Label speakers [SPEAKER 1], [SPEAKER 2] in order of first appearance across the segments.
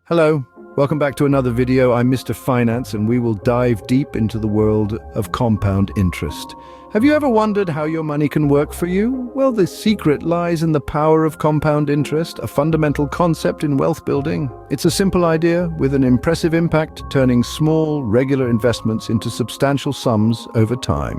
[SPEAKER 1] Hello, welcome back to another video. I'm Mr. Finance and we will dive deep into the world of compound interest. Have you ever wondered how your money can work for you? Well, the secret lies in the power of compound interest, a fundamental concept in wealth building. It's a simple idea with an impressive impact, turning small, regular investments into substantial sums over time.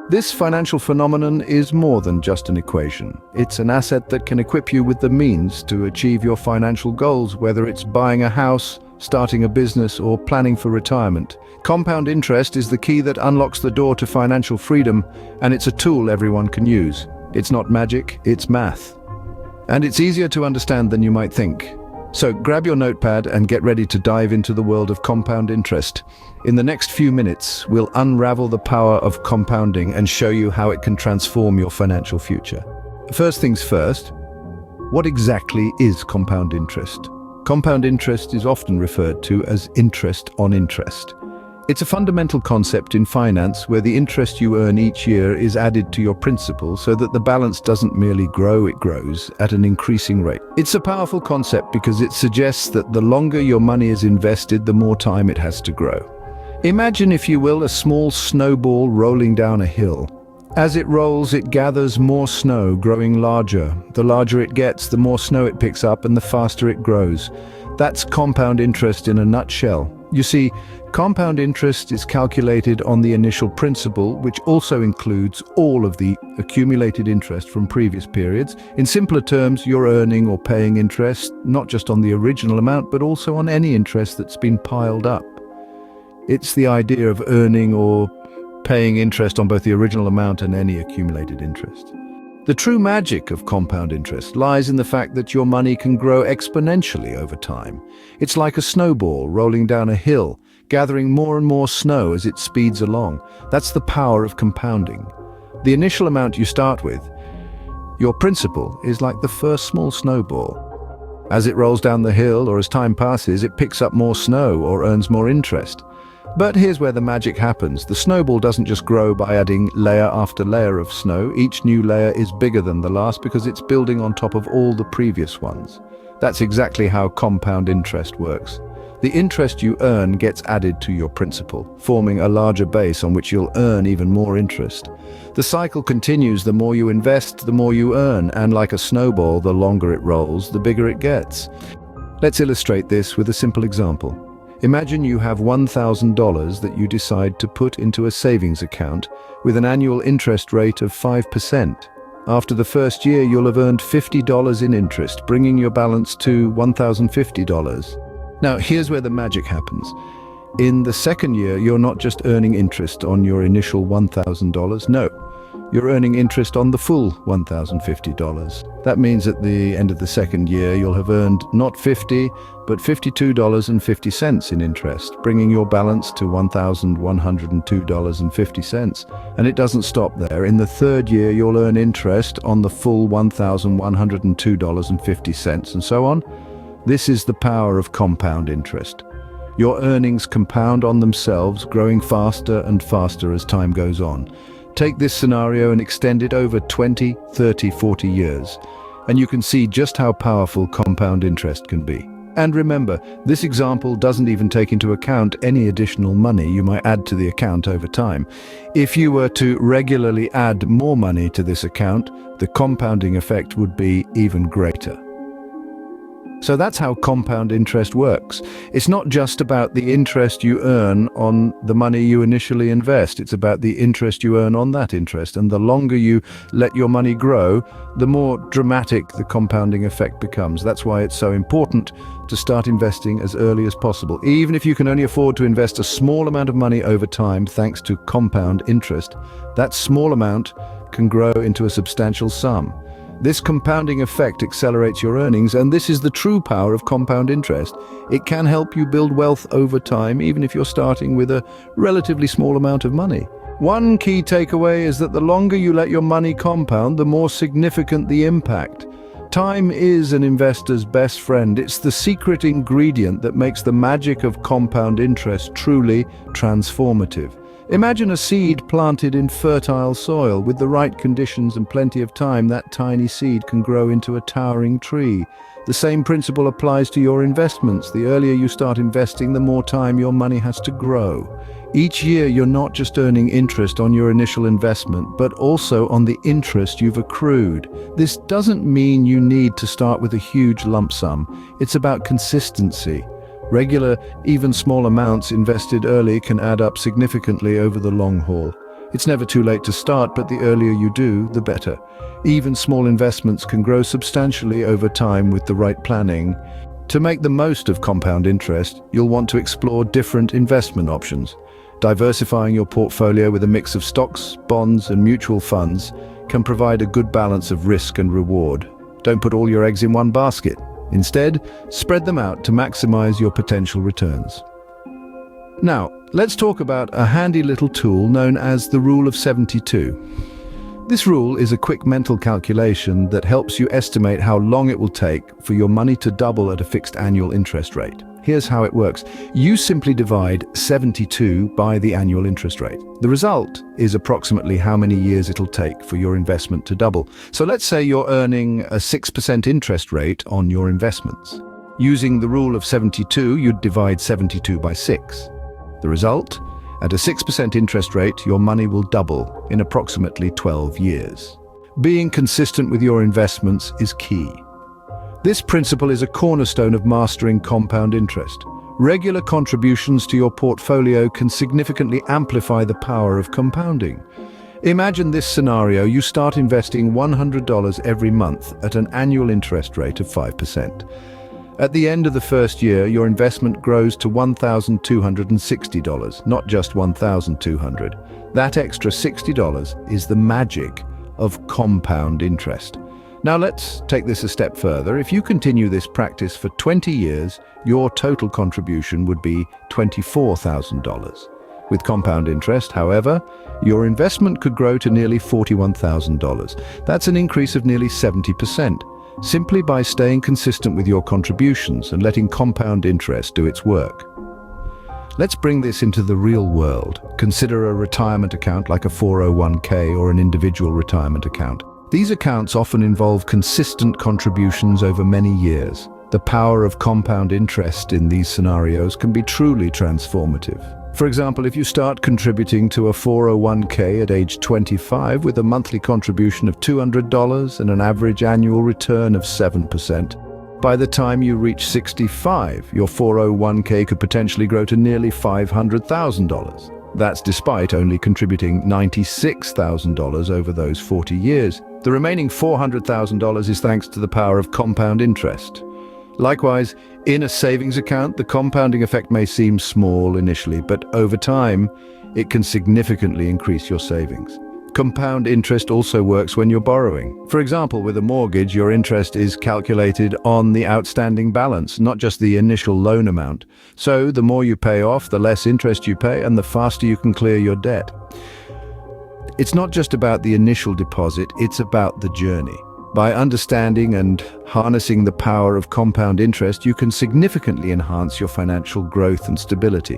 [SPEAKER 1] This financial phenomenon is more than just an equation. It's an asset that can equip you with the means to achieve your financial goals, whether it's buying a house, starting a business, or planning for retirement. Compound interest is the key that unlocks the door to financial freedom, and it's a tool everyone can use. It's not magic, it's math. And it's easier to understand than you might think. So grab your notepad and get ready to dive into the world of compound interest. In the next few minutes, we'll unravel the power of compounding and show you how it can transform your financial future. First things first, what exactly is compound interest? Compound interest is often referred to as interest on interest. It's a fundamental concept in finance where the interest you earn each year is added to your principal so that the balance doesn't merely grow, it grows at an increasing rate. It's a powerful concept because it suggests that the longer your money is invested, the more time it has to grow. Imagine, if you will, a small snowball rolling down a hill. As it rolls, it gathers more snow, growing larger. The larger it gets, the more snow it picks up and the faster it grows. That's compound interest in a nutshell. You see, compound interest is calculated on the initial principal, which also includes all of the accumulated interest from previous periods. In simpler terms, you're earning or paying interest, not just on the original amount, but also on any interest that's been piled up. It's the idea of earning or paying interest on both the original amount and any accumulated interest. The true magic of compound interest lies in the fact that your money can grow exponentially over time. It's like a snowball rolling down a hill, gathering more and more snow as it speeds along. That's the power of compounding. The initial amount you start with, your principal, is like the first small snowball. As it rolls down the hill or as time passes, it picks up more snow or earns more interest. But here's where the magic happens. The snowball doesn't just grow by adding layer after layer of snow. Each new layer is bigger than the last because it's building on top of all the previous ones. That's exactly how compound interest works. The interest you earn gets added to your principal, forming a larger base on which you'll earn even more interest. The cycle continues. The more you invest, the more you earn, and like a snowball, the longer it rolls, the bigger it gets. Let's illustrate this with a simple example. Imagine you have $1,000 that you decide to put into a savings account with an annual interest rate of 5%. After the first year, you'll have earned $50 in interest, bringing your balance to $1,050. Now, here's where the magic happens. In the second year, you're not just earning interest on your initial $1,000. No, you're earning interest on the full $1,050. That means at the end of the second year, you'll have earned not $50, but $52.50 in interest, bringing your balance to $1,102.50. And it doesn't stop there. In the third year, you'll earn interest on the full $1,102.50, and so on. This is the power of compound interest. Your earnings compound on themselves, growing faster and faster as time goes on. Take this scenario and extend it over 20, 30, 40 years, and you can see just how powerful compound interest can be. And remember, this example doesn't even take into account any additional money you might add to the account over time. If you were to regularly add more money to this account, the compounding effect would be even greater. So that's how compound interest works. It's not just about the interest you earn on the money you initially invest. It's about the interest you earn on that interest. And the longer you let your money grow, the more dramatic the compounding effect becomes. That's why it's so important to start investing as early as possible. Even if you can only afford to invest a small amount of money over time, thanks to compound interest, that small amount can grow into a substantial sum. This compounding effect accelerates your earnings, and this is the true power of compound interest. It can help you build wealth over time, even if you're starting with a relatively small amount of money. One key takeaway is that the longer you let your money compound, the more significant the impact. Time is an investor's best friend. It's the secret ingredient that makes the magic of compound interest truly transformative. Imagine a seed planted in fertile soil. With the right conditions and plenty of time, that tiny seed can grow into a towering tree. The same principle applies to your investments. The earlier you start investing, the more time your money has to grow. Each year, you're not just earning interest on your initial investment, but also on the interest you've accrued. This doesn't mean you need to start with a huge lump sum. It's about consistency. Regular, even small amounts invested early can add up significantly over the long haul. It's never too late to start, but the earlier you do, the better. Even small investments can grow substantially over time with the right planning. To make the most of compound interest, you'll want to explore different investment options. Diversifying your portfolio with a mix of stocks, bonds, and mutual funds can provide a good balance of risk and reward. Don't put all your eggs in one basket. Instead, spread them out to maximize your potential returns. Now, let's talk about a handy little tool known as the Rule of 72. This rule is a quick mental calculation that helps you estimate how long it will take for your money to double at a fixed annual interest rate. Here's how it works. You simply divide 72 by the annual interest rate. The result is approximately how many years it'll take for your investment to double. So let's say you're earning a 6% interest rate on your investments. Using the Rule of 72, you'd divide 72 by 6. The result? At a 6% interest rate, your money will double in approximately 12 years. Being consistent with your investments is key. This principle is a cornerstone of mastering compound interest. Regular contributions to your portfolio can significantly amplify the power of compounding. Imagine this scenario: you start investing $100 every month at an annual interest rate of 5%. At the end of the first year, your investment grows to $1,260, not just $1,200. That extra $60 is the magic of compound interest. Now let's take this a step further. If you continue this practice for 20 years, your total contribution would be $24,000. With compound interest, however, your investment could grow to nearly $41,000. That's an increase of nearly 70%. Simply by staying consistent with your contributions and letting compound interest do its work. Let's bring this into the real world. Consider a retirement account like a 401k or an individual retirement account. These accounts often involve consistent contributions over many years. The power of compound interest in these scenarios can be truly transformative. For example, if you start contributing to a 401k at age 25 with a monthly contribution of $200 and an average annual return of 7%, by the time you reach 65, your 401k could potentially grow to nearly $500,000. That's despite only contributing $96,000 over those 40 years. The remaining $400,000 is thanks to the power of compound interest. Likewise, in a savings account, the compounding effect may seem small initially, but over time, it can significantly increase your savings. Compound interest also works when you're borrowing. For example, with a mortgage, your interest is calculated on the outstanding balance, not just the initial loan amount. So the more you pay off, the less interest you pay, and the faster you can clear your debt. It's not just about the initial deposit, it's about the journey. By understanding and harnessing the power of compound interest, you can significantly enhance your financial growth and stability.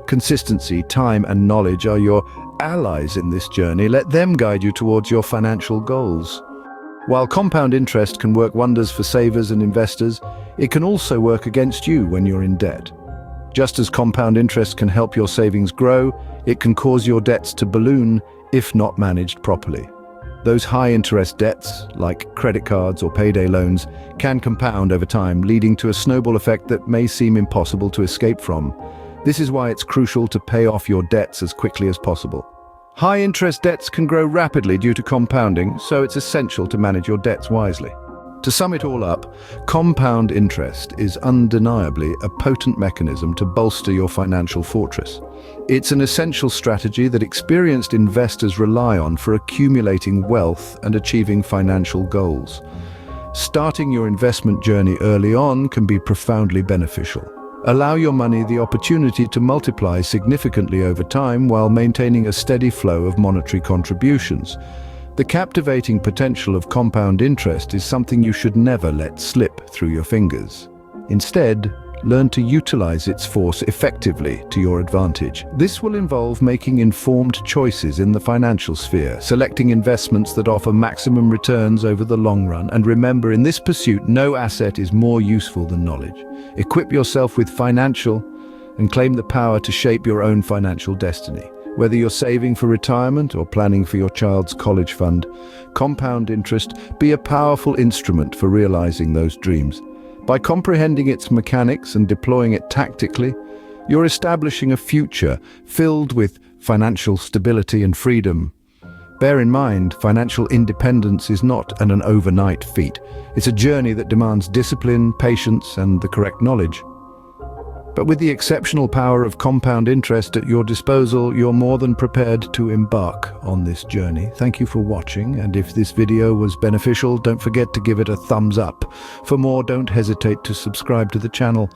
[SPEAKER 1] Consistency, time, and knowledge are your allies in this journey. Let them guide you towards your financial goals. While compound interest can work wonders for savers and investors, it can also work against you when you're in debt. Just as compound interest can help your savings grow, it can cause your debts to balloon if not managed properly. Those high-interest debts, like credit cards or payday loans, can compound over time, leading to a snowball effect that may seem impossible to escape from. This is why it's crucial to pay off your debts as quickly as possible. High-interest debts can grow rapidly due to compounding, so it's essential to manage your debts wisely. To sum it all up, compound interest is undeniably a potent mechanism to bolster your financial fortress. It's an essential strategy that experienced investors rely on for accumulating wealth and achieving financial goals. Starting your investment journey early on can be profoundly beneficial. Allow your money the opportunity to multiply significantly over time while maintaining a steady flow of monetary contributions. The captivating potential of compound interest is something you should never let slip through your fingers. Instead, Learn to utilize its force effectively to your advantage. This will involve making informed choices in the financial sphere, selecting investments that offer maximum returns over the long run, and remember, in this pursuit, no asset is more useful than knowledge. Equip yourself with financial and claim the power to shape your own financial destiny. Whether you're saving for retirement or planning for your child's college fund, compound interest be a powerful instrument for realizing those dreams. By comprehending its mechanics and deploying it tactically, you're establishing a future filled with financial stability and freedom. Bear in mind, financial independence is not an overnight feat. It's a journey that demands discipline, patience, and the correct knowledge. But with the exceptional power of compound interest at your disposal, you're more than prepared to embark on this journey. Thank you for watching, and if this video was beneficial, don't forget to give it a thumbs up. For more, don't hesitate to subscribe to the channel.